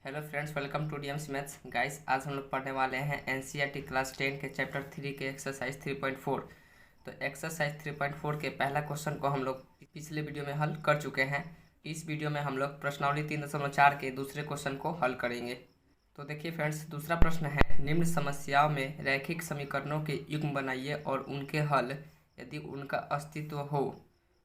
Hello friends, welcome to DMC maths. Guys, आज हम लोग पढ़ने वाले हैं एनसीईआरटी क्लास 10 के चैप्टर 3 के एक्सरसाइज 3.4। तो एक्सरसाइज 3.4 के पहला क्वेश्चन को हम लोग पिछले वीडियो में हल कर चुके हैं। इस वीडियो में हम लोग प्रश्नावली 3.4 के दूसरे क्वेश्चन को हल करेंगे। तो देखिए फ्रेंड्स, दूसरा प्रश्न है, निम्न समस्याओं में रैखिक समीकरणों के युग्म बनाइए और उनके हल, यदि उनका अस्तित्व हो,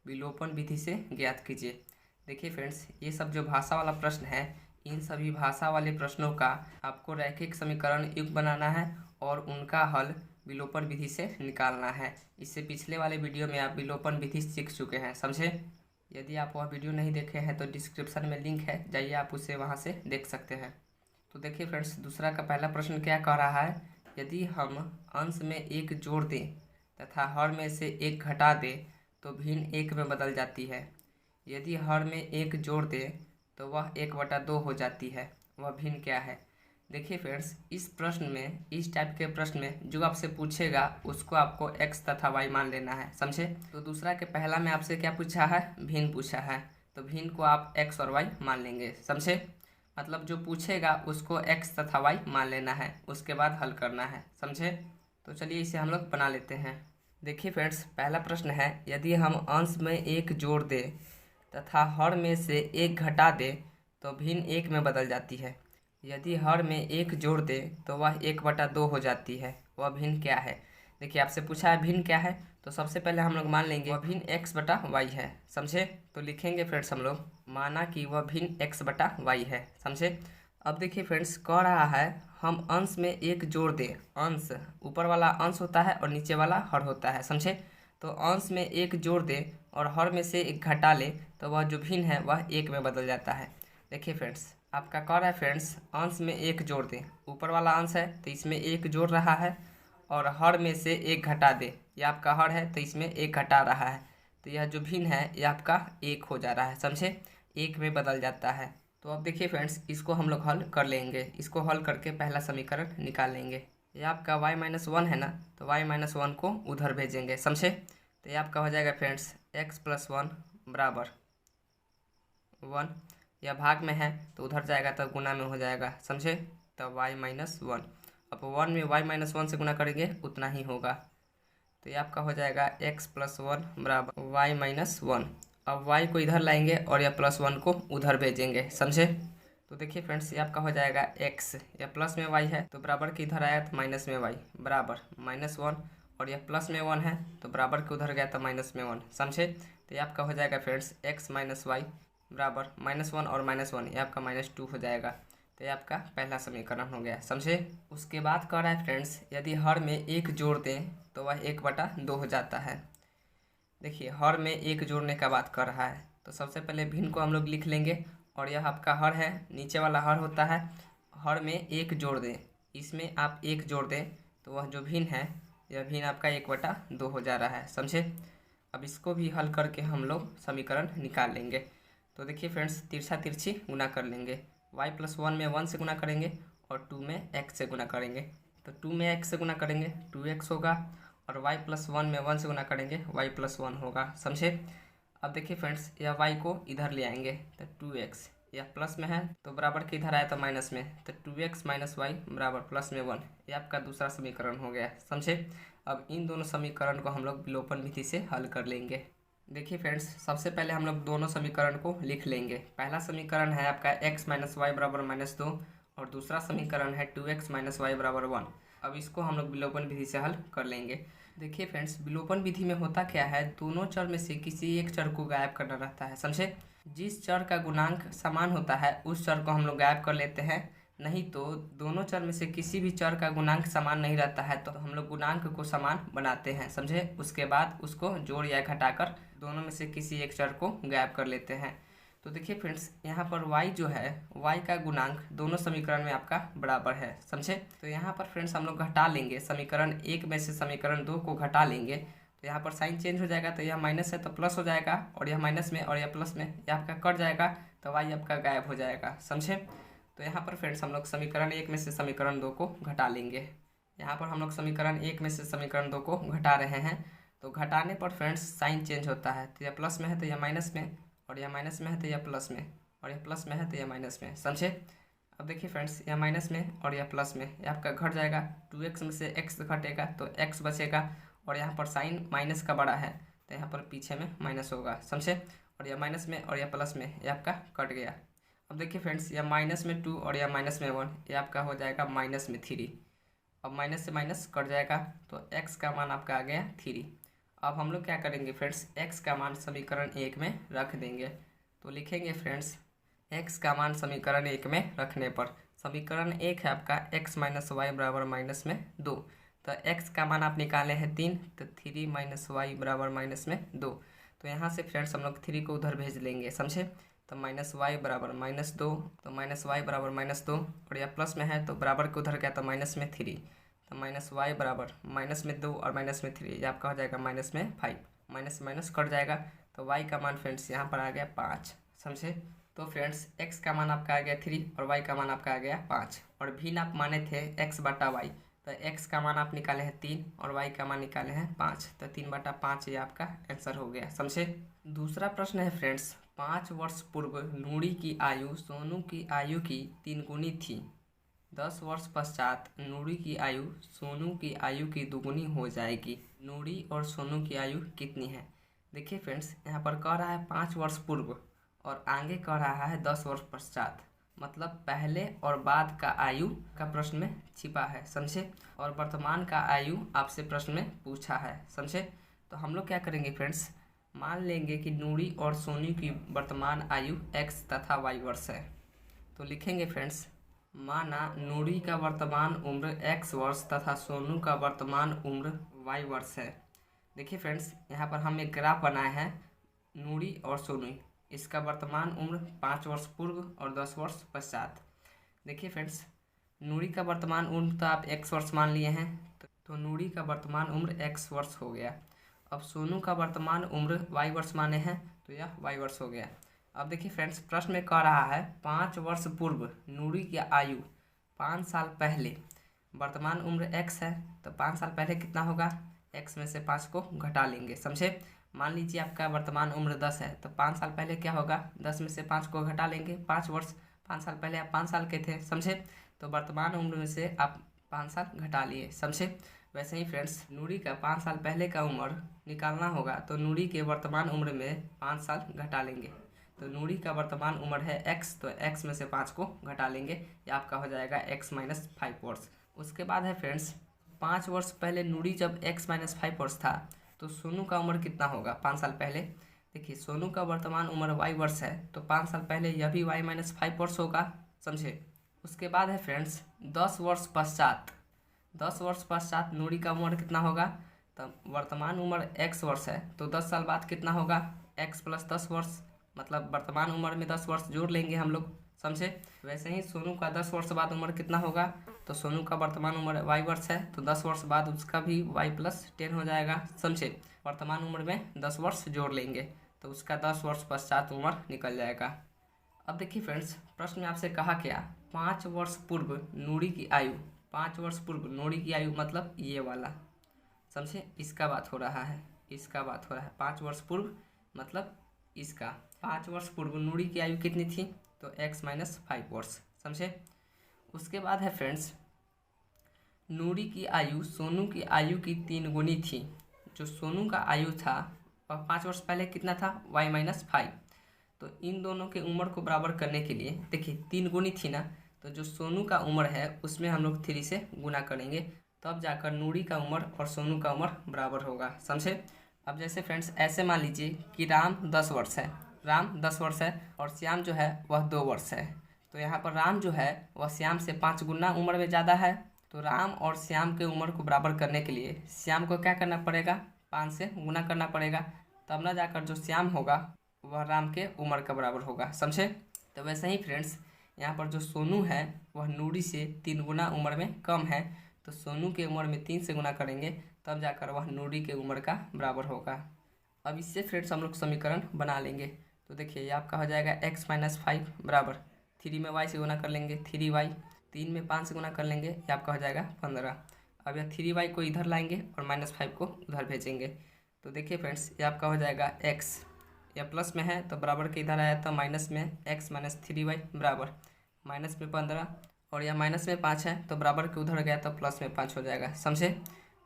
विलोपन विधि से ज्ञात कीजिए। देखिए फ्रेंड्स, ये सब जो भाषा वाला प्रश्न है, इन सभी भाषा वाले प्रश्नों का आपको रैखिक समीकरण युग्म बनाना है और उनका हल विलोपन विधि से निकालना है। इससे पिछले वाले वीडियो में आप विलोपन विधि सीख चुके हैं, समझे। यदि आप वह वीडियो नहीं देखे हैं तो डिस्क्रिप्शन में लिंक है, जाइए आप उसे वहां से देख सकते हैं। तो देखिए फ्रेंड्स, दूसरा का पहला प्रश्न क्या कह रहा है, यदि हम अंश में एक जोड़ दें तथा हर में से एक घटा दें तो भिन्न एक में बदल जाती है। यदि हर में एक जोड़ दें तो वह 1/2 हो जाती है, वह भिन्न क्या है। देखिए फ्रेंड्स, इस प्रश्न में, इस टाइप के प्रश्न में जो आपसे पूछेगा उसको आपको x तथा y मान लेना है, समझे। तो दूसरा के पहला में आपसे क्या पूछा है, भिन्न पूछा है, तो भिन्न को आप x और y मान लेंगे, समझे। मतलब जो पूछेगा उसको x तथा y मान लेना है, उसके बाद हल करना है, समझे। तो चलिए इसे हम लोग बना लेते हैं। देखिए फ्रेंड्स, पहला प्रश्न है, यदि हम अंश में एक जोड़ दें तथा हर में से एक घटा दे तो भिन्न एक में बदल जाती है। यदि हर में एक जोड़ दे तो वह 1/2 हो जाती है, वह भिन्न क्या है। देखिए आपसे पूछा है भिन्न क्या है, तो सबसे पहले हम लोग मान लेंगे वह भिन्न x/y है, समझे। तो लिखेंगे फ्रेंड्स हम लोग, माना कि वह भिन्न x/y है, समझे। अब देखिए फ्रेंड्स, कह रहा है हम अंश में एक जोड़ दें। अंश, ऊपर वाला अंश होता है और नीचे वाला हर होता है, समझे। तो अंश में एक जोड़ दे और हर में से एक घटा ले तो वह जो भिन्न है वह एक में बदल जाता है। देखिए फ्रेंड्स, आपका कह रहा है फ्रेंड्स, अंश में एक जोड़ दे, ऊपर वाला अंश है तो इसमें एक जोड़ रहा है, और हर में से एक घटा दे, यह आपका हर है तो इसमें एक घटा रहा है, तो यह जो भिन्न है यह आपका एक हो जा रहा है, समझे, एक में बदल जाता है। तो अब देखिए फ्रेंड्स, इसको हम लोग हल कर लेंगे। इसको हल करके पहला समीकरण निकाल लेंगे। ये आपका y-1 है ना, तो y-1 को उधर भेजेंगे, समझे। तो ये आपका हो जाएगा फ्रेंड्स x+1 बराबर 1, यह भाग में है तो उधर जाएगा तो गुना में हो जाएगा, समझे। तो y-1, अब 1 में y-1 से गुना करेंगे उतना ही होगा, तो ये आपका हो जाएगा x+1 बराबर y-1। अब y को इधर लाएंगे और यह +1 को उधर भेजेंगे, समझे। तो देखिए फ्रेंड्स, ये आपका हो जाएगा x, यह प्लस में y है तो बराबर के इधर आया तो माइनस में y बराबर -1, और यह प्लस में 1 है तो बराबर के उधर गया तो माइनस में 1, समझे। तो ये आपका हो जाएगा फ्रेंड्स x - y बराबर -1 और -1, ये आपका -2 हो जाएगा। तो ये आपका पहला समीकरण हो गया, समझे। उसके बाद कह रहा है फ्रेंड्स, यदि हर में एक जोड़ दें तो वह 1/2 हो जाता है। देखिए, हर में एक जोड़ने का बात कर रहा है, तो सबसे पहले भिन्न को हम लोग लिख लेंगे, और यह आपका हर है, नीचे वाला हर होता है। हर में एक जोड़ दें, इसमें आप एक जोड़ दें तो वह जो भिन्न है, यह भिन्न आपका 1/2 हो जा रहा है, समझे। अब इसको भी हल करके हम लोग समीकरण निकाल लेंगे। तो देखिए फ्रेंड्स, तिरछा तिरछी गुना कर लेंगे। y+1 में 1 से गुना करेंगे और 2 में x से गुना करेंगे, तो 2 में x से गुना करेंगे 2x होगा, और y+1 में 1 से गुना करेंगे y+1 होगा, समझे। अब देखिए फ्रेंड्स, यह y को इधर ले आएंगे तो 2x, यह प्लस में है तो बराबर के इधर आया तो माइनस में, तो 2x - y बराबर +1, यह आपका दूसरा समीकरण हो गया, समझे। अब इन दोनों समीकरण को हम लोग विलोपन विधि से हल कर लेंगे। देखिए फ्रेंड्स, सबसे पहले हम लोग दोनों समीकरण को लिख लेंगे। पहला समीकरण है आपका x - y बराबर -2, और दूसरा समीकरण है 2x - y बराबर 1। अब इसको हम लोग विलोपन विधि से हल कर लेंगे। देखिए फ्रेंड्स, विलोपन विधि में होता क्या है, दोनों चर में से किसी एक चर को गायब करना रहता है, समझे। जिस चर का गुणांक समान होता है उस चर को हम लोग गायब कर लेते हैं, नहीं तो दोनों चर में से किसी भी चर का गुणांक समान नहीं रहता है तो हम लोग गुणांक को समान बनाते हैं, समझे। उसके बाद उसको जोड़ या घटाकर दोनों में से किसी एक चर को गायब कर लेते हैं। तो देखिए फ्रेंड्स, यहाँ पर y जो है, y का गुणांक दोनों समीकरण में आपका बराबर है, समझे। तो यहाँ पर फ्रेंड्स हम लोग घटा लेंगे, समीकरण 1 में से समीकरण 2 को घटा लेंगे, तो यहाँ पर साइन चेंज हो जाएगा, तो यह माइनस है तो प्लस हो जाएगा, और यह माइनस में और यह प्लस में, यह आपका कट जाएगा तो y आपका गायब हो जाएगा, समझे। तो यहाँ पर फ्रेंड्स हम लोग समीकरण 1 में से समीकरण 2 को घटा लेंगे। यहाँ पर हम लोग समीकरण 1 में से समीकरण 2 को घटा रहे हैं, तो घटाने पर फ्रेंड्स साइन चेंज होता है, तो यह प्लस में है तो यह माइनस में, और यह माइनस में है तो यह प्लस में, और यह प्लस में है तो यह माइनस में, समझे। अब देखिए फ्रेंड्स, यह माइनस में और यह प्लस में, यह आपका घट जाएगा। 2x में से x घटेगा तो x बचेगा, और यहाँ पर साइन माइनस का बड़ा है तो यहाँ पर पीछे में माइनस होगा, समझे। और यह माइनस में और यह प्लस में, यह आपका कट गया। अब देखिए फ्रेंड्स, यह माइनस में 2 और यह माइनस में 1, यह आपका हो जाएगा माइनस में 3। अब माइनस से माइनस कट जाएगा तो x का मान आपका आ गया 3। अब हम लोग क्या करेंगे फ्रेंड्स, x का मान समीकरण 1 में रख देंगे। तो लिखेंगे फ्रेंड्स, x का मान समीकरण 1 में रखने पर, समीकरण 1 है आपका x माइनस वाई बराबर माइनस में 2। तो x का मान आप निकाले हैं 3, तो 3 माइनस वाई बराबर माइनस में 2। तो यहाँ से फ्रेंड्स हम लोग 3 को उधर भेज लेंगे, समझे। तो माइनस वाई बराबर माइनस 2, तो माइनस वाई बराबर माइनस 2, और यह प्लस में है तो बराबर के उधर गया तो माइनस में 3। तो माइनस वाई बराबर माइनस में 2 और माइनस में 3, ये आपका हो जाएगा माइनस में 5। माइनस माइनस कट जाएगा तो y का मान फ्रेंड्स यहाँ पर आ गया 5, समझे। तो फ्रेंड्स x का मान आपका आ गया 3 और y का मान आपका आ गया 5, और भिन्न आप माने थे x बटा y, तो x का मान आप निकाले हैं 3 और y का मान निकाले हैं 5, तो 3/5 ये आपका आंसर हो गया, समझे। दूसरा प्रश्न है फ्रेंड्स, 5 वर्ष पूर्व नूरी की आयु सोनू की आयु की 3 गुनी थी। 10 वर्ष पश्चात नूरी की आयु सोनू की आयु की 2 गुनी हो जाएगी। नूरी और सोनू की आयु कितनी है? देखिए फ्रेंड्स, यहाँ पर कह रहा है 5 वर्ष पूर्व और आगे कह रहा है 10 वर्ष पश्चात, मतलब पहले और बाद का आयु का प्रश्न में छिपा है, समझे। और वर्तमान का आयु आपसे प्रश्न में पूछा है, समझे। तो हम लोग क्या करेंगे फ्रेंड्स, मान लेंगे कि नूरी और सोनू की वर्तमान आयु x तथा y वर्ष है। तो लिखेंगे फ्रेंड्स, माना नूरी का वर्तमान उम्र x वर्ष तथा सोनू का वर्तमान उम्र y वर्ष है। देखिए फ्रेंड्स, यहाँ पर हम एक ग्राफ बनाए हैं नूरी और सोनू, इसका वर्तमान उम्र 5 वर्ष पूर्व और 10 वर्ष पश्चात। देखिए फ्रेंड्स, नूरी का वर्तमान उम्र तो आप x वर्ष मान लिए हैं, तो नूरी का वर्तमान उम्र x वर्ष हो गया। अब सोनू का वर्तमान उम्र y वर्ष माने हैं तो यह y वर्ष हो गया। अब देखिए फ्रेंड्स, प्रश्न में कह रहा है 5 वर्ष पूर्व नूरी की आयु 5 साल पहले, वर्तमान उम्र x है तो 5 साल पहले कितना होगा, x में से 5 को घटा लेंगे, समझे। मान लीजिए आपका वर्तमान उम्र 10 है तो 5 साल पहले क्या होगा, 10 में से 5 को घटा लेंगे, 5 वर्ष, 5 साल पहले आप 5 साल के थे, समझे। तो वर्तमान उम्र में से आप 5 साल घटा लिए, समझे। वैसे ही फ्रेंड्स, नूरी का 5 साल पहले का उम्र निकालना होगा तो नूरी के वर्तमान उम्र में 5 साल घटा लेंगे। तो नूरी का वर्तमान उम्र है x, तो x में से 5 को घटा लेंगे, ये आपका हो जाएगा x माइनस 5 वर्ष। उसके बाद है फ्रेंड्स, 5 वर्ष पहले नूरी जब x माइनस 5 वर्ष था तो सोनू का उम्र कितना होगा 5 साल पहले। देखिए, सोनू का वर्तमान उम्र y वर्ष है तो 5 साल पहले यह भी y माइनस 5 वर्ष होगा, समझे। उसके बाद है फ्रेंड्स, 10 वर्ष पश्चात, 10 वर्ष पश्चात नूरी का उम्र कितना होगा, तो वर्तमान उम्र x वर्ष है तो 10 साल बाद कितना होगा, x प्लस 10 वर्ष, मतलब वर्तमान उम्र में 10 वर्ष जोड़ लेंगे हम लोग, समझे। वैसे ही सोनू का 10 वर्ष बाद उम्र कितना होगा, तो सोनू का वर्तमान उम्र y वर्ष है तो 10 वर्ष बाद उसका भी y प्लस 10 हो जाएगा, समझे। वर्तमान उम्र में 10 वर्ष जोड़ लेंगे तो उसका 10 वर्ष पश्चात उम्र निकल जाएगा। अब देखिए फ्रेंड्स, प्रश्न में आपसे कहा क्या, 5 वर्ष पूर्व नूरी की आयु, 5 वर्ष पूर्व नूरी की आयु मतलब ये वाला, समझे, इसका बात हो रहा है, इसका बात हो रहा है। 5 वर्ष पूर्व मतलब इसका, 5 वर्ष पूर्व नूरी की आयु कितनी थी, तो x माइनस 5 वर्ष, समझे। उसके बाद है फ्रेंड्स, नूरी की आयु सोनू की आयु की 3 गुनी थी। जो सोनू का आयु था वह 5 वर्ष पहले कितना था, y माइनस 5। तो इन दोनों के उम्र को बराबर करने के लिए, देखिए 3 गुनी थी ना, तो जो सोनू का उम्र है उसमें हम लोग 3 से गुना करेंगे, तब जाकर नूरी का उम्र और सोनू का उम्र बराबर होगा, समझे। अब जैसे फ्रेंड्स, ऐसे मान लीजिए कि राम 10 वर्ष है, राम 10 वर्ष है और श्याम जो है वह 2 वर्ष है। तो यहाँ पर राम जो है वह श्याम से 5 गुना उम्र में ज़्यादा है। तो राम और श्याम के उम्र को बराबर करने के लिए श्याम को क्या करना पड़ेगा, 5 से गुना करना पड़ेगा, तब ना जाकर जो श्याम होगा वह राम के उम्र का बराबर होगा, समझे। तो वैसे ही फ्रेंड्स, यहाँ पर जो सोनू है वह नूरी से 3 गुना उम्र में कम है, तो सोनू के उम्र में 3 से गुना करेंगे तब जाकर वह नूरी के उम्र का बराबर होगा। अब इससे फ्रेंड्स हम लोग समीकरण बना लेंगे। तो देखिए, ये आपका हो जाएगा x माइनस 5 बराबर 3 में y से गुना कर लेंगे 3y, 3 में 5 से गुना कर लेंगे, ये आपका हो जाएगा 15। अब यह 3y को इधर लाएंगे और माइनस 5 को उधर भेजेंगे। तो देखिए फ्रेंड्स, ये आपका हो जाएगा x, या प्लस में है तो बराबर के इधर आया तो माइनस में x माइनस 3y बराबर माइनस में 15 और यह माइनस में 5 है तो बराबर के उधर गया तो प्लस में 5 हो जाएगा, समझे।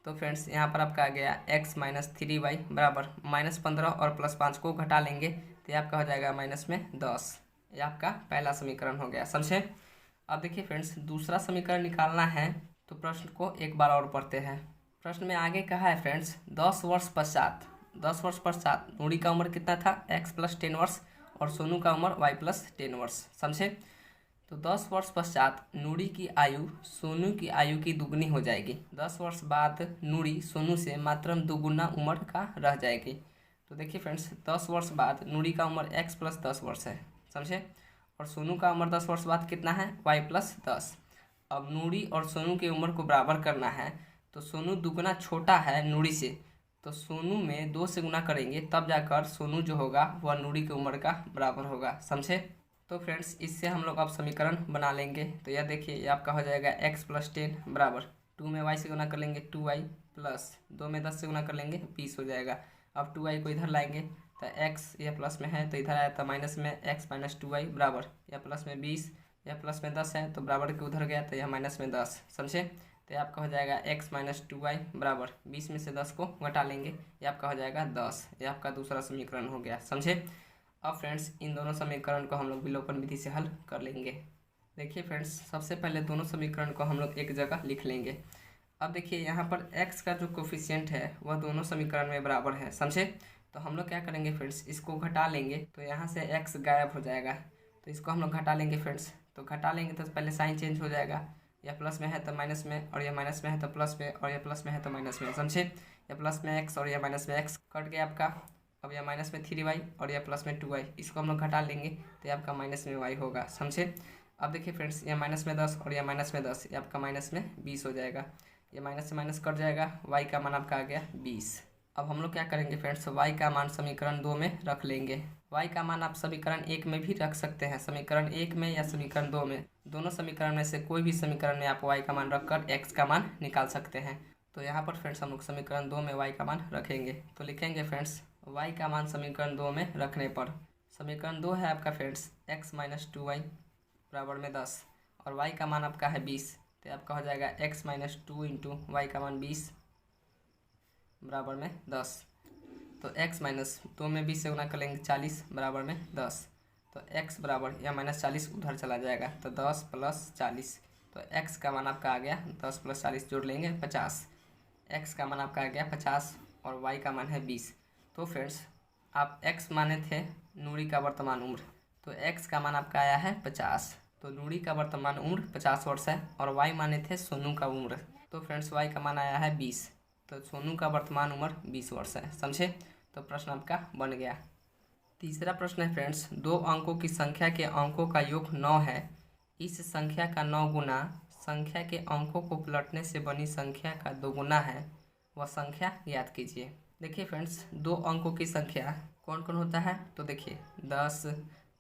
तो फ्रेंड्स यहाँ पर आपका आ गया x माइनस 3y बराबर माइनस 15 और प्लस 5 को घटा लेंगे तो ये आपका हो जाएगा माइनस में 10। ये आपका पहला समीकरण हो गया, समझे। अब देखिए फ्रेंड्स, दूसरा समीकरण निकालना है तो प्रश्न को एक बार और पढ़ते हैं। प्रश्न में आगे कहा है फ्रेंड्स, 10 वर्ष पश्चात नूरी का उम्र कितना था, x प्लस 10 वर्ष और सोनू का उम्र y प्लस 10 वर्ष, समझे। तो 10 वर्ष पश्चात नूरी की आयु सोनू की आयु की दुगनी हो जाएगी। 10 वर्ष बाद नूरी सोनू से मात्र दुगुना उम्र का रह जाएगी। तो देखिए फ्रेंड्स, 10 वर्ष बाद नूरी का उम्र x प्लस 10 वर्ष है, समझे, और सोनू का उम्र 10 वर्ष बाद कितना है, y प्लस 10। अब नूरी और सोनू की उम्र को बराबर करना है तो सोनू दुगुना छोटा है नूरी से, तो सोनू में 2 से गुना करेंगे तब जाकर सोनू जो होगा वह नूरी की उम्र का बराबर होगा, समझे। तो फ्रेंड्स, इससे हम लोग अब समीकरण बना लेंगे। तो यह देखिए, ये आपका हो जाएगा x प्लस 10 बराबर 2 में y से गुना कर लेंगे 2y प्लस 2 में 10 से गुना कर लेंगे 20 हो जाएगा। अब 2y को इधर लाएंगे तो x यह प्लस में है तो इधर आया तो माइनस में x माइनस 2y बराबर यह प्लस में 20, यह प्लस में 10 है तो बराबर के उधर गया तो यह माइनस में 10, समझे। तो ये आपका हो जाएगा x माइनस 2y बराबर 20 में से 10 को घटा लेंगे, ये आपका हो जाएगा 10। ये आपका दूसरा समीकरण हो गया, समझे। अब फ्रेंड्स, इन दोनों समीकरण को हम लोग विलोपन विधि से हल कर लेंगे। देखिए फ्रेंड्स, सबसे पहले दोनों समीकरण को हम लोग एक जगह लिख लेंगे। अब देखिए यहाँ पर x का जो कोफिशिएंट है वह दोनों समीकरण में बराबर है, समझे। तो हम लोग क्या करेंगे फ्रेंड्स, इसको घटा लेंगे तो यहाँ से x गायब हो जाएगा, तो इसको हम लोग घटा लेंगे फ्रेंड्स। तो घटा लेंगे तो पहले साइन चेंज हो जाएगा, यह प्लस में है तो माइनस में, और यह माइनस में है तो प्लस में, और यह प्लस में है तो माइनस में, समझे। यह प्लस में x और यह माइनस में x कट गया आपका। अब यह माइनस में 3y और यह प्लस में 2y, इसको हम लोग घटा लेंगे तो यह आपका माइनस में y होगा, समझे। अब देखिए फ्रेंड्स, यह माइनस में 10 और यह माइनस में 10, ये आपका माइनस में 20 हो जाएगा। ये माइनस से माइनस कट जाएगा, y का मान आपका आ गया 20। अब हम लोग क्या करेंगे फ्रेंड्स, y का मान समीकरण 2 में रख लेंगे। y का मान आप समीकरण 1 में भी रख सकते हैं, समीकरण 1 में या समीकरण 2 में, दोनों समीकरण में से कोई भी समीकरण में आप y का मान रखकर x का मान निकाल सकते हैं। तो यहाँ पर फ्रेंड्स हम लोग समीकरण 2 में y का मान रखेंगे। तो लिखेंगे फ्रेंड्स, y का मान समीकरण 2 में रखने पर, समीकरण 2 है आपका फ्रेंड्स x माइनस 2y बराबर में 10 और y का मान आपका है 20, तो आपका हो जाएगा x माइनस 2 इंटू वाई का मान 20 बराबर में 10। तो x माइनस 2 में 20 से गुना कर लेंगे 40 बराबर में 10। तो x बराबर या माइनस 40 उधर चला जाएगा तो 10 प्लस 40, तो x का मान आपका आ गया 10 प्लस 40 जोड़ लेंगे 50। x का मान आपका आ गया 50 और y का मान है 20। तो फ्रेंड्स, आप x माने थे नूरी का वर्तमान उम्र, तो x का मान आपका आया है 50। तो नूरी का वर्तमान उम्र 50 वर्ष है और y माने थे सोनू का उम्र, तो फ्रेंड्स y का मान आया है 20। तो सोनू का वर्तमान उम्र 20 वर्ष है, समझे। तो प्रश्न आपका बन गया। तीसरा प्रश्न है फ्रेंड्स, 2 अंकों की संख्या के अंकों का योग 9 है। इस संख्या का 9 गुना संख्या के अंकों को पलटने से बनी संख्या का 2 गुना है, वह संख्या याद कीजिए। देखिए फ्रेंड्स, 2 अंकों की संख्या कौन कौन होता है, तो देखिए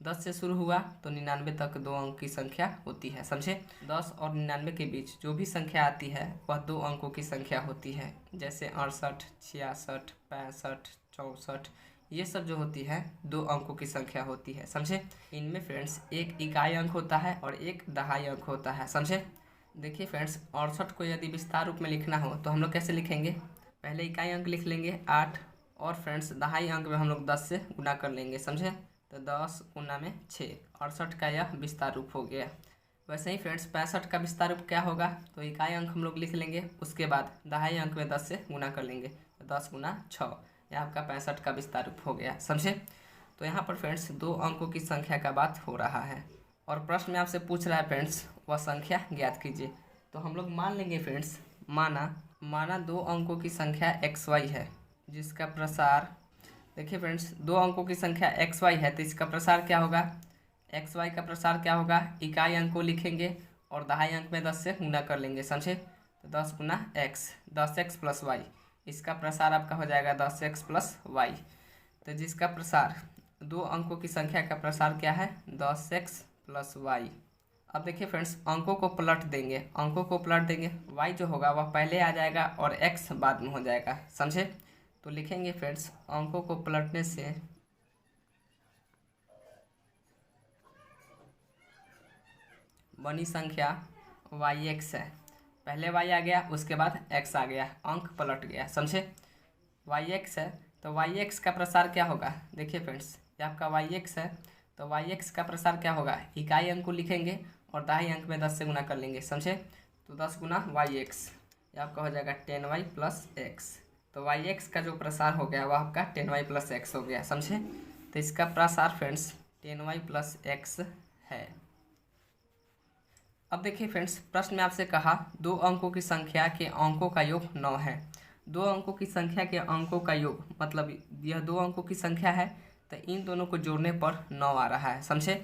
10 से शुरू हुआ तो 99 तक 2 अंक की संख्या होती है, समझे। 10 और 99 के बीच जो भी संख्या आती है वह 2 अंकों की संख्या होती है, जैसे 68, 66, 65, 64, ये सब जो होती है 2 अंकों की संख्या होती है, समझे। इनमें फ्रेंड्स एक इकाई अंक होता है और एक दहाई अंक होता है, समझे। देखिए फ्रेंड्स, 68 को यदि विस्तार रूप में लिखना हो तो हम लोग कैसे लिखेंगे, पहले इकाई अंक लिख लेंगे 8 और फ्रेंड्स दहाई अंक में हम लोग 10 से गुना कर लेंगे, समझे। तो 10 गुना में 6, 68 का यह विस्तार रूप हो गया। वैसे ही फ्रेंड्स 65 का विस्तार रूप क्या होगा, तो इकाई अंक हम लोग लिख लेंगे, उसके बाद दहाई अंक में 10 से गुना कर लेंगे, तो 10 गुना 6, यह आपका 65 का विस्तार रूप हो गया, समझे। तो यहाँ पर फ्रेंड्स 2 अंकों की संख्या का बात हो रहा है और प्रश्न में आपसे पूछ रहा है फ्रेंड्स वह संख्या ज्ञात कीजिए। तो हम लोग मान लेंगे फ्रेंड्स, माना 2 अंकों की संख्या xy है जिसका प्रसार, देखिए फ्रेंड्स 2 अंकों की संख्या xy है तो इसका प्रसार क्या होगा, xy का प्रसार क्या होगा, इकाई अंक को लिखेंगे और दहाई अंक में 10 से गुना कर लेंगे, समझे। तो 10 गुना x, 10x प्लस वाई, इसका प्रसार आपका हो जाएगा 10x प्लस वाई। तो जिसका प्रसार 2 अंकों की संख्या का प्रसार क्या है, 10x प्लस वाई। अब देखिए फ्रेंड्स, अंकों को पलट देंगे, y जो होगा वह पहले आ जाएगा और x बाद में हो जाएगा, समझे। तो लिखेंगे फ्रेंड्स, अंकों को पलटने बड़ी संख्या वाई एक्स है। पहले वाई आ गया, उसके बाद एक्स आ गया, अंक पलट गया, समझे। वाई एक्स है तो वाई एक्स का प्रसार क्या होगा, देखिए फ्रेंड्स, ये आपका वाई एक्स है तो वाई एक्स का प्रसार क्या होगा, इकाई अंक को लिखेंगे और दहाई अंक में 10 से गुना कर लेंगे, समझे। तो 10 गुना वाई एक्स, ये आपका हो जाएगा 10y प्लस एक्स। तो वाई एक्स का जो प्रसार हो गया वह आपका 10y प्लस एक्स हो गया, समझे। तो इसका प्रसार फ्रेंड्स 10y प्लस एक्स है। अब देखिए फ्रेंड्स, प्रश्न में आपसे कहा दो अंकों की संख्या के अंकों का योग 9 है। दो अंकों की संख्या के अंकों का योग मतलब यह दो अंकों की संख्या है तो इन दोनों को जोड़ने पर 9 आ रहा है, समझे।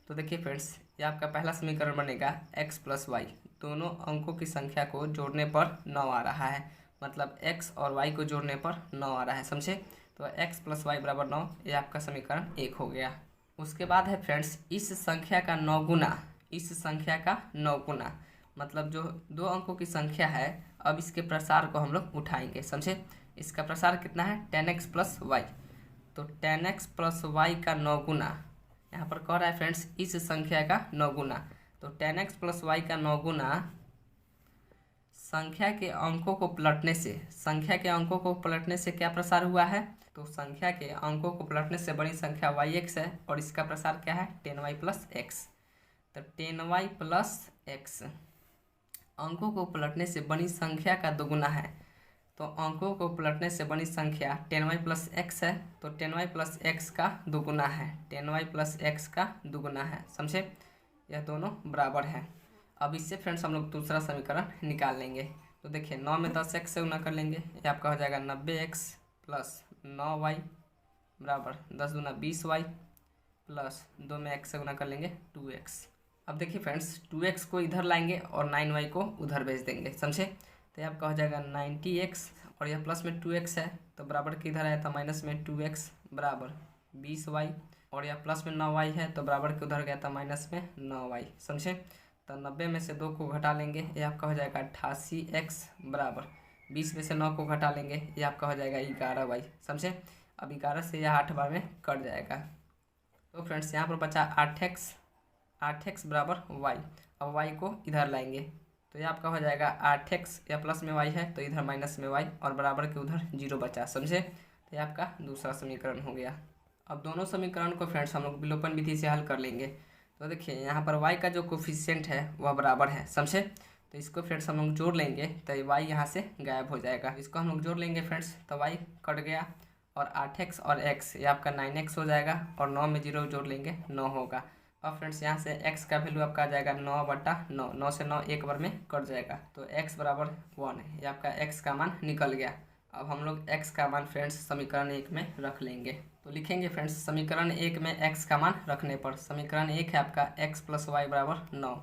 तो देखिए फ्रेंड्स, ये आपका पहला समीकरण बनेगा x प्लस वाई, दोनों अंकों की संख्या को जोड़ने पर 9 आ रहा है, मतलब x और y को जोड़ने पर 9 आ रहा है, समझे। तो x प्लस वाई बराबर 9, ये आपका समीकरण 1 हो गया। उसके बाद है फ्रेंड्स, इस संख्या का 9 गुना, इस संख्या का 9 गुना मतलब जो दो अंकों की संख्या है, अब इसके प्रसार को हम लोग उठाएंगे, समझे। इसका प्रसार कितना है 10x प्लस वाई, तो 10x प्लस वाई का 9 गुना, यहाँ पर कह रहा है फ्रेंड्स इस संख्या का 9 गुना, तो 10x प्लस वाई का 9 गुना संख्या के अंकों को पलटने से, संख्या के अंकों को पलटने से क्या प्रसार हुआ है, तो संख्या के अंकों को पलटने से बड़ी संख्या वाई एक्स है और इसका प्रसार क्या है 10y प्लस एक्स। तो 10y प्लस एक्स अंकों को पलटने से बड़ी संख्या का दोगुना है, तो अंकों को पलटने से बड़ी संख्या 10y प्लस एक्स है, तो 10y प्लस एक्स का दोगुना है, 10y प्लस एक्स का दोगुना है, समझे। यह दोनों बराबर हैं। अब इससे फ्रेंड्स हम लोग दूसरा समीकरण निकाल लेंगे। तो देखिए 9 में 10x से गुना कर लेंगे, ये आपका हो जाएगा 90x प्लस 9y बराबर 10 दूना 20y प्लस 2 में x से गुना कर लेंगे 2x। अब देखिए फ्रेंड्स, 2x को इधर लाएंगे और 9y को उधर भेज देंगे, समझे। तो ये आपका हो जाएगा 90x और यह प्लस में 2x है तो बराबर के इधर आया था माइनस में 2x बराबर 20y और यह प्लस में 9y है तो बराबर के उधर गया था माइनस में 9y, समझे। तो 90 में से 2 को घटा लेंगे, ये आपका हो जाएगा 88x बराबर 20 में से 9 को घटा लेंगे, ये आपका हो जाएगा 11y, समझे। अब 11 से यह 8 बार में कट जाएगा। तो फ्रेंड्स यहाँ पर बचा 8x बराबर y। अब y को इधर लाएंगे तो ये आपका हो जाएगा 8x, या प्लस में y है तो इधर माइनस में y और बराबर के उधर 0 बचा, समझे। तो ये आपका दूसरा समीकरण हो गया। अब दोनों समीकरण को फ्रेंड्स हम लोग विलोपन विधि से हल कर लेंगे। तो देखिए यहाँ पर y का जो कोफिशिएंट है वह बराबर है, समझे। तो इसको फ्रेंड्स हम लोग जोड़ लेंगे तो y यहाँ से गायब हो जाएगा। इसको हम लोग जोड़ लेंगे फ्रेंड्स तो y कट गया और 8x और x ये आपका 9x हो जाएगा और 9 में 0 जोड़ लेंगे 9 होगा। अब फ्रेंड्स यहाँ से x का वैल्यू आपका आ जाएगा 9/9, 9 से 9 एक बार में कट जाएगा तो x बराबर 1 है, ये आपका x का मान निकल गया। अब हम लोग x का मान फ्रेंड्स समीकरण 1 में रख लेंगे। तो लिखेंगे फ्रेंड्स समीकरण 1 में x का मान रखने पर, समीकरण 1 है आपका x प्लस वाई बराबर 9,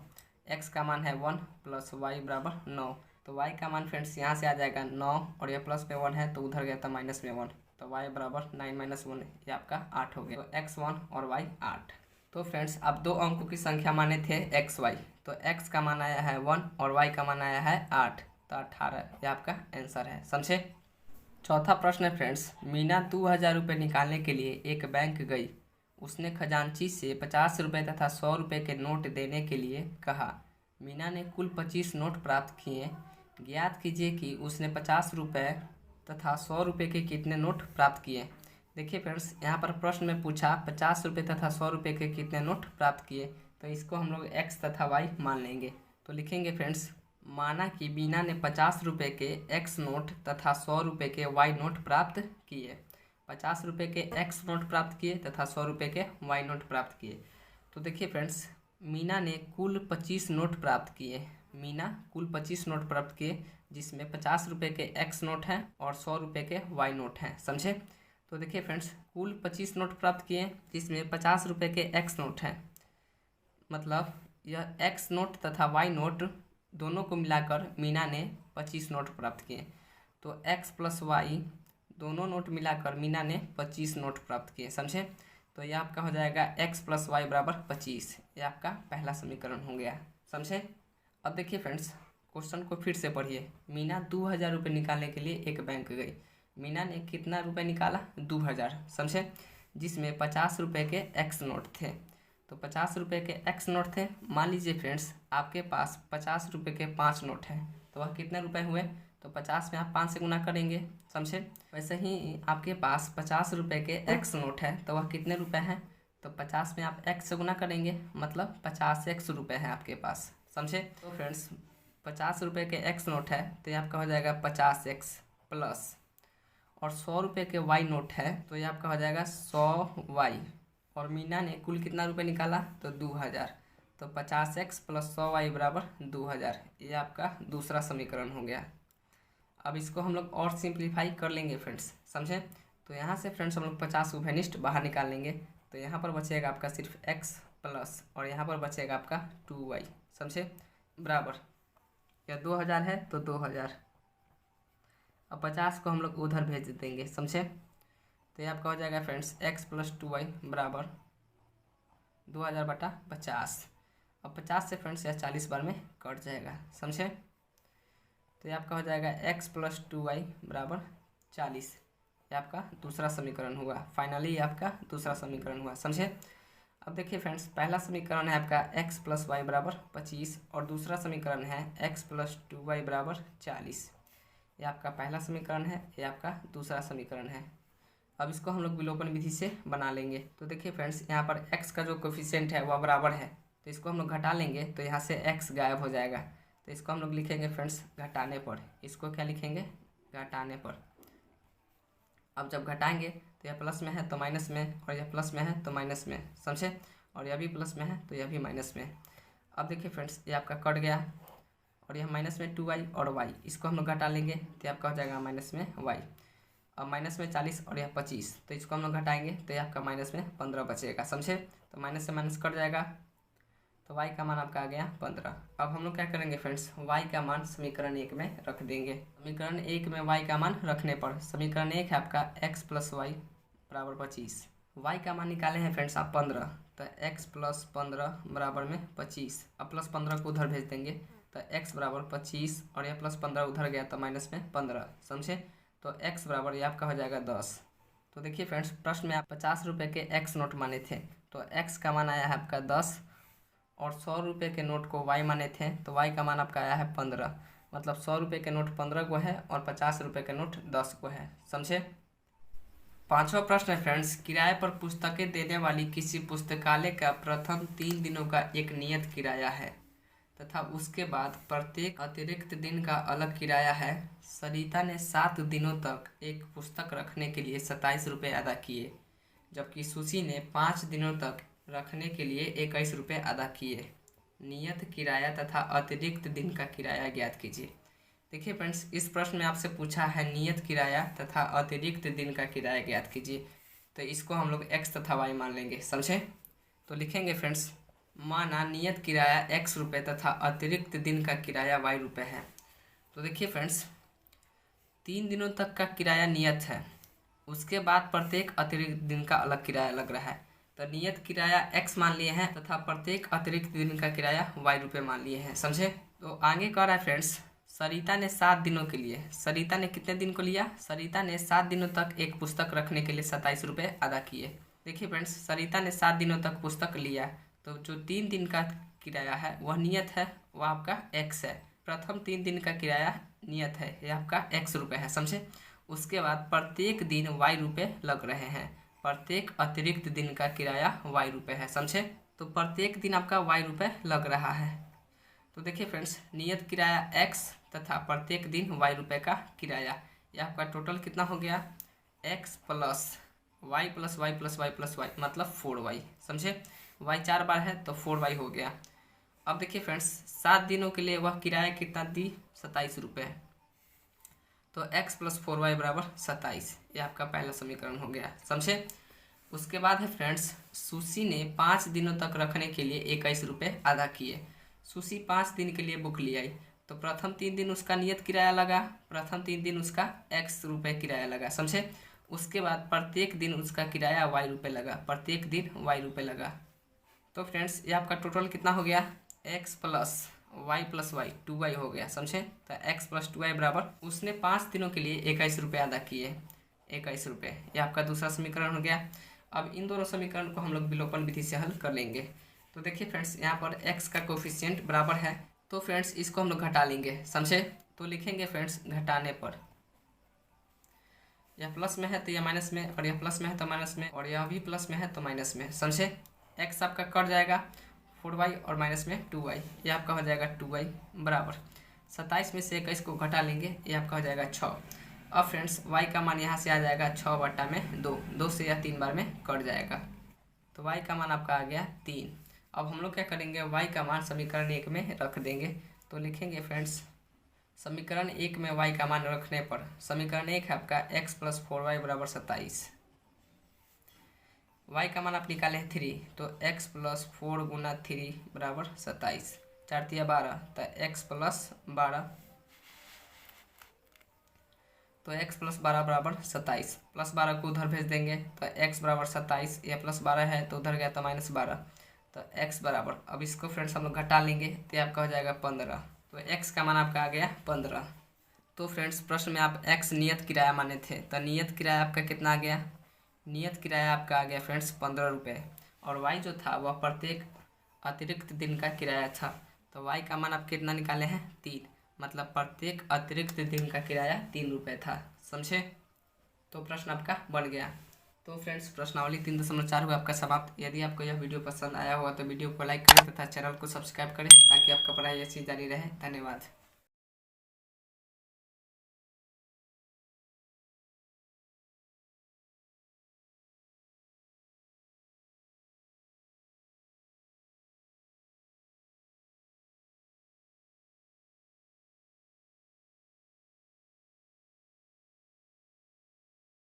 x का मान है 1 प्लस वाई बराबर 9, तो y का मान फ्रेंड्स यहाँ से आ जाएगा 9 और यह प्लस में 1 है तो उधर गया था माइनस में 1, तो y बराबर 9 माइनस 1 ये आपका 8 हो गया। तो x 1 और y 8। तो फ्रेंड्स अब दो अंकों की संख्या माने थे एक्स वाई, तो x का मान आया है 1 और y का मान आया है 8, तो 18 ये आपका आंसर है, समझे। चौथा प्रश्न है फ्रेंड्स, मीना 2000 रुपये निकालने के लिए एक बैंक गई। उसने खजांची से 50 रुपये तथा 100 रुपये के नोट देने के लिए कहा। मीना ने कुल 25 नोट प्राप्त किए। ज्ञात कीजिए कि उसने 50 रुपये तथा 100 रुपये के कितने नोट प्राप्त किए। देखिए फ्रेंड्स, यहाँ पर प्रश्न में पूछा 50 रुपये तथा 100 रुपये के कितने नोट प्राप्त किए, तो इसको हम लोग x तथा y मान लेंगे। तो लिखेंगे फ्रेंड्स, माना कि बीना ने 50 रुपये के x नोट तथा 100 रुपये के y नोट प्राप्त किए। 50 रुपये के x नोट प्राप्त किए तथा 100 रुपये के y नोट प्राप्त किए। तो देखिए फ्रेंड्स, मीना ने कुल 25 नोट प्राप्त किए। मीना कुल 25 नोट प्राप्त किए जिसमें 50 रुपये के x नोट हैं और 100 रुपये के y नोट हैं, समझे। तो देखिए फ्रेंड्स, कुल 25 नोट प्राप्त किए जिसमें 50 रुपये के x नोट हैं, मतलब यह x नोट तथा y नोट दोनों को मिलाकर मीना ने 25 नोट प्राप्त किए। तो x प्लस y दोनों नोट मिलाकर मीना ने 25 नोट प्राप्त किए, समझे। तो यह आपका हो जाएगा x प्लस वाई बराबर 25, ये आपका पहला समीकरण हो गया, समझे। अब देखिए फ्रेंड्स, क्वेश्चन को फिर से पढ़िए। मीना 2000 रुपये निकालने के लिए एक बैंक गई। मीना ने कितना रुपए निकाला 2000, समझे, जिसमें 50 रुपये के x नोट थे। तो 50 रुपये के x नोट थे। मान लीजिए फ्रेंड्स आपके पास 50 रुपये के 5 नोट हैं, तो वह कितने रुपए हुए? तो 50 में आप 5 से गुना करेंगे, समझे। वैसे ही आपके पास 50 रुपये के x नोट है, तो वह कितने रुपए हैं? तो 50 में आप x से गुना करेंगे, मतलब 50x रुपये हैं आपके पास, समझे। तो फ्रेंड्स 50 रुपये के x नोट है, तो ये आपका हो जाएगा 50x प्लस, और 100 रुपये के y नोट है, तो ये आपका हो जाएगा 100y, और मीना ने कुल कितना रुपये निकाला? तो 2000। तो 50x प्लस 100y बराबर 2000, ये आपका दूसरा समीकरण हो गया। अब इसको हम लोग और सिंप्लीफाई कर लेंगे फ्रेंड्स, समझे। तो यहाँ से फ्रेंड्स हम लोग 50 को वेनिस्ट बाहर निकाल लेंगे, तो यहाँ पर बचेगा आपका सिर्फ x प्लस, और यहाँ पर बचेगा आपका 2y, समझे, बराबर। या 2000 है तो 2000, अब 50 को हम लोग उधर भेज देंगे, समझे। तो ये आपका हो जाएगा फ्रेंड्स x प्लस 2y बराबर 2000 बटा 50। अब 50 से फ्रेंड्स यह 40 बार में कट जाएगा, समझे। तो ये आपका हो जाएगा x प्लस 2y बराबर 40, ये आपका दूसरा समीकरण हुआ। फाइनली ये आपका दूसरा समीकरण हुआ, समझे। अब देखिए फ्रेंड्स, पहला समीकरण है आपका x प्लस वाई बराबर 25, और दूसरा समीकरण है x प्लस 2y बराबर 40। ये आपका पहला समीकरण है, ये आपका दूसरा समीकरण है। अब इसको हम लोग विलोपन विधि से बना लेंगे। तो देखिए फ्रेंड्स, यहाँ पर x का जो कोफिशिएंट है वह बराबर है, तो इसको हम लोग घटा लेंगे, तो यहाँ से x गायब हो जाएगा। तो इसको हम लोग लिखेंगे फ्रेंड्स घटाने पर। इसको क्या लिखेंगे? घटाने पर। अब जब घटाएंगे तो यह प्लस में है तो माइनस में, और यह प्लस में है तो माइनस में, समझे। और यह भी प्लस में है तो यह भी माइनस में। अब देखिए फ्रेंड्स, ये आपका कट गया, और यह माइनस में 2y और y, इसको हम लोग घटा लेंगे, तो आपका हो जाएगा माइनस में y। अब माइनस में 40 और यह 25, तो इसको हम लोग घटाएंगे, तो ये आपका माइनस में 15 बचेगा, समझे। तो माइनस से माइनस कट जाएगा, तो y का मान आपका आ गया 15। अब हम लोग क्या करेंगे फ्रेंड्स, y का मान समीकरण 1 में रख देंगे। समीकरण 1 में y का मान रखने पर समीकरण 1 है आपका x प्लस वाई बराबर 25। y का मान निकाले हैं फ्रेंड्स आप 15, तो x प्लस 15 बराबर में 25। अब प्लस 15 को उधर भेज देंगे, तो x बराबर 25, और यह प्लस 15 उधर गया तो माइनस में 15, समझे। तो x बराबर ये आपका हो जाएगा 10। तो देखिए फ्रेंड्स, प्रश्न में आप 50 रुपये के x नोट माने थे, तो x का मान आया है आपका 10, और 100 रुपये के नोट को y माने थे, तो y का मान आपका आया है 15। मतलब 100 रुपये के नोट 15 को है, और 50 रुपये के नोट 10 को है, समझे। पांचवा प्रश्न है फ्रेंड्स, किराए पर पुस्तकें देने वाली किसी पुस्तकालय का प्रथम 3 दिनों का एक नियत किराया है, तथा उसके बाद प्रत्येक अतिरिक्त दिन का अलग किराया है। सरिता ने 7 दिनों तक एक पुस्तक रखने के लिए 27 रुपये अदा किए, जबकि सुशी ने 5 दिनों तक रखने के लिए 21 रुपये अदा किए। नियत किराया तथा अतिरिक्त दिन का किराया ज्ञात कीजिए। देखिए फ्रेंड्स, इस प्रश्न में आपसे पूछा है नियत किराया तथा अतिरिक्त दिन का किराया ज्ञात कीजिए, तो इसको हम लोग x तथा y मान लेंगे, समझे। तो लिखेंगे फ्रेंड्स, माना नियत किराया x रुपये तथा अतिरिक्त दिन का किराया y रुपये है। तो देखिए फ्रेंड्स, 3 दिनों तक का किराया नियत है, उसके बाद प्रत्येक अतिरिक्त दिन का अलग किराया लग रहा है। तो नियत किराया x मान लिए हैं तथा प्रत्येक अतिरिक्त दिन का किराया y रुपये मान लिए हैं, समझे। तो आगे कह रहा है फ्रेंड्स, सरिता ने 7 दिनों के लिए, सरिता ने कितने दिन को लिया? सरिता ने 7 दिनों तक एक पुस्तक रखने के लिए 27 रुपये अदा किए। देखिए फ्रेंड्स, सरिता ने 7 दिनों तक पुस्तक लिया, तो जो 3 दिन का किराया है वह नियत है, वह आपका x है। प्रथम 3 दिन का किराया नियत है, यह आपका x रुपये है, समझे। उसके बाद प्रत्येक दिन y रुपये लग रहे हैं, प्रत्येक अतिरिक्त दिन का किराया y रुपये है, समझे। तो प्रत्येक दिन आपका y रुपये लग रहा है। तो देखिए फ्रेंड्स, नियत किराया x तथा प्रत्येक दिन y रुपये का किराया, यह आपका टोटल कितना हो गया? x plus Y plus Y plus Y plus Y, मतलब 4y, समझे। y 4 बार है तो 4y हो गया। अब देखिए फ्रेंड्स, 7 दिनों के लिए वह किराया कितना दी? 27 रुपये। तो x प्लस 4y बराबर 27, ये आपका पहला समीकरण हो गया, समझे। उसके बाद है फ्रेंड्स, सुशी ने 5 दिनों तक रखने के लिए 21 रुपये अदा किए। सुशी 5 दिन के लिए बुक ले आई, तो प्रथम 3 दिन उसका नियत किराया लगा, प्रथम 3 दिन उसका x रुपये किराया लगा, समझे। उसके बाद प्रत्येक दिन उसका किराया y रुपये लगा, प्रत्येक दिन y रुपये लगा। तो फ्रेंड्स, ये आपका टोटल कितना हो गया? x प्लस वाई 2y हो गया, समझे। तो x प्लस 2y बराबर, उसने 5 दिनों के लिए 21 रुपये अदा किए, 21 रुपये, ये आपका दूसरा समीकरण हो गया। अब इन दोनों समीकरण को हम लोग विलोपन विधि से हल कर लेंगे। तो देखिए फ्रेंड्स, यहाँ पर x का कोफिशिएंट बराबर है, तो फ्रेंड्स इसको हम लोग घटा लेंगे, समझे। तो लिखेंगे फ्रेंड्स घटाने पर, यह प्लस में है तो यह माइनस में, और यह प्लस में है तो माइनस में, और यह भी प्लस में है तो माइनस में, समझे। x आपका कट जाएगा 4y और माइनस में 2y, ये आपका हो जाएगा 2y बराबर 27 में से 21 को घटा लेंगे, ये आपका हो जाएगा 6। अब फ्रेंड्स y का मान यहाँ से आ जाएगा 6 बटा में 2 से यह 3 बार में कट जाएगा, तो y का मान आपका आ गया 3। अब हम लोग क्या करेंगे, y का मान समीकरण 1 में रख देंगे। तो लिखेंगे फ्रेंड्स समीकरण 1 में y का मान रखने पर, समीकरण 1 है आपका x प्लस 4y बराबर 27। y का मान आप निकाले हैं 3, तो x प्लस 4 गुना 3 बराबर 27, 4 तिया 12, तो x प्लस 12, तो x प्लस 12 बराबर 27, प्लस 12 को उधर भेज देंगे तो x बराबर 27, यह प्लस 12 है तो उधर गया तो माइनस 12, तो x बराबर, अब इसको फ्रेंड्स हम लोग घटा लेंगे तो आपका हो जाएगा 15, तो x का मान आपका आ गया 15। तो फ्रेंड्स प्रश्न में आप x नियत किराया माने थे, तो नियत किराया आपका कितना आ गया, नियत किराया आपका आ गया फ्रेंड्स 15 रुपये, और y जो था वह प्रत्येक अतिरिक्त दिन का किराया था, तो y का मान आप कितना निकाले हैं 3, मतलब प्रत्येक अतिरिक्त दिन का किराया 3 रुपये था, समझे। तो प्रश्न आपका बन गया। तो फ्रेंड्स प्रश्नावली 3.4 हुआ आपका समाप्त। यदि आपको यह वीडियो पसंद आया होगा तो वीडियो को लाइक करें तथा चैनल को सब्सक्राइब करें ताकि आपका पढ़ाई ऐसी जारी रहे। धन्यवाद।